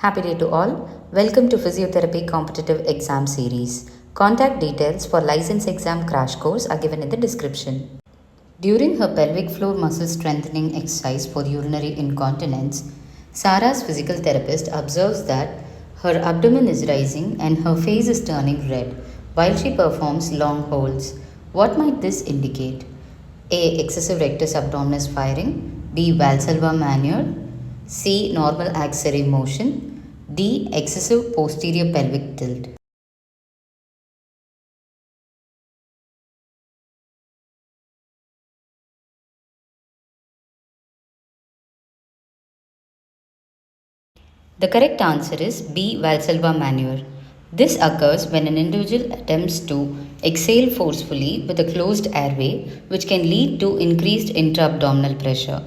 Happy day to all. Welcome to Physiotherapy Competitive Exam Series. Contact details for license exam crash course are given in the description. During her pelvic floor muscle strengthening exercise for urinary incontinence, Sarah's physical therapist observes that her abdomen is rising and her face is turning red while she performs long holds. What might this indicate? A. Excessive rectus abdominis firing. B. Valsalva maneuver. C. Normal axillary motion. D. Excessive posterior pelvic tilt. The correct answer is B. Valsalva maneuver. This occurs when an individual attempts to exhale forcefully with a closed airway, which can lead to increased intra-abdominal pressure.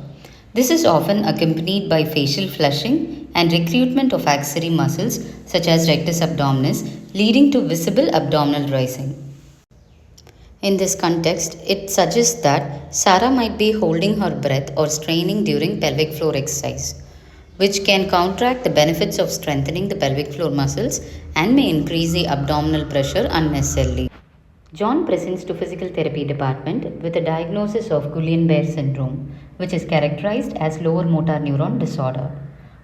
This is often accompanied by facial flushing and recruitment of axillary muscles such as rectus abdominis, leading to visible abdominal rising. In this context, it suggests that Sarah might be holding her breath or straining during pelvic floor exercise, which can counteract the benefits of strengthening the pelvic floor muscles and may increase the abdominal pressure unnecessarily. John presents to physical therapy department with a diagnosis of Guillain-Barré syndrome, which is characterized as lower motor neuron disorder.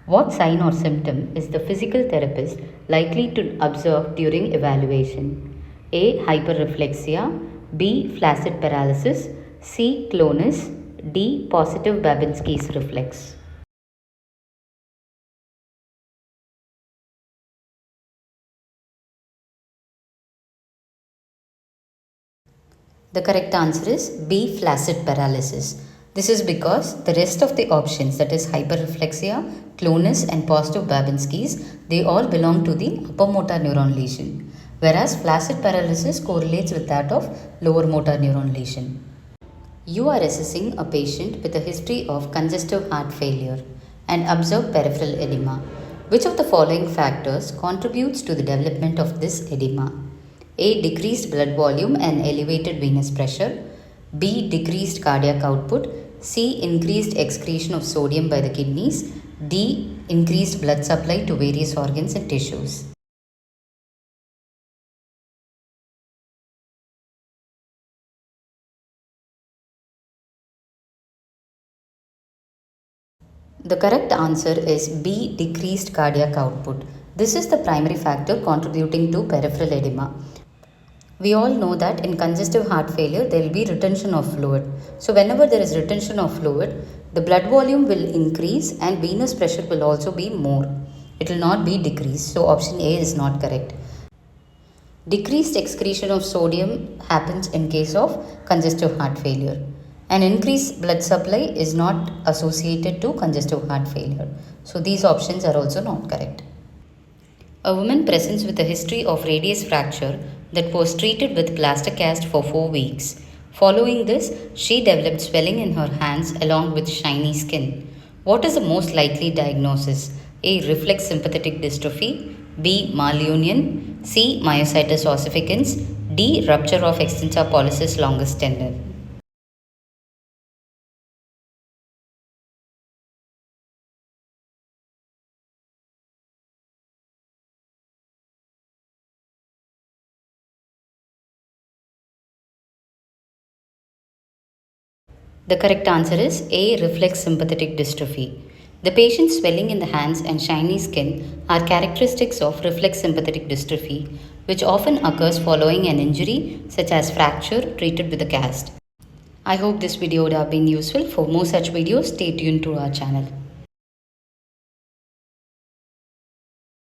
What sign or symptom is the physical therapist likely to observe during evaluation? A. Hyperreflexia. B. Flaccid paralysis. C. Clonus. D. Positive Babinski's reflex. The correct answer is B. Flaccid paralysis. This is because the rest of the options, that is hyperreflexia, clonus and positive Babinski's, they all belong to the upper motor neuron lesion, whereas flaccid paralysis correlates with that of lower motor neuron lesion. You are assessing a patient with a history of congestive heart failure and observe peripheral edema. Which of the following factors contributes to the development of this edema? A. Decreased blood volume and elevated venous pressure. B. Decreased cardiac output. C. Increased excretion of sodium by the kidneys. D. Increased blood supply to various organs and tissues. The correct answer is B. Decreased cardiac output. This is the primary factor contributing to peripheral edema. We all know that in congestive heart failure, there will be retention of fluid. So whenever there is retention of fluid, the blood volume will increase and venous pressure will also be more. It will not be decreased. So option A is not correct. Decreased excretion of sodium happens in case of congestive heart failure. An increased blood supply is not associated to congestive heart failure. So these options are also not correct. A woman presents with a history of radius fracture that was treated with plaster cast for 4 weeks. Following this, she developed swelling in her hands along with shiny skin. What is the most likely diagnosis? A. Reflex sympathetic dystrophy. B. Malunion. C. Myositis ossificans. D. Rupture of extensor pollicis longus tendon. The correct answer is A. Reflex sympathetic dystrophy. The patient's swelling in the hands and shiny skin are characteristics of reflex sympathetic dystrophy, which often occurs following an injury such as fracture treated with a cast. I hope this video would have been useful. For more such videos, stay tuned to our channel.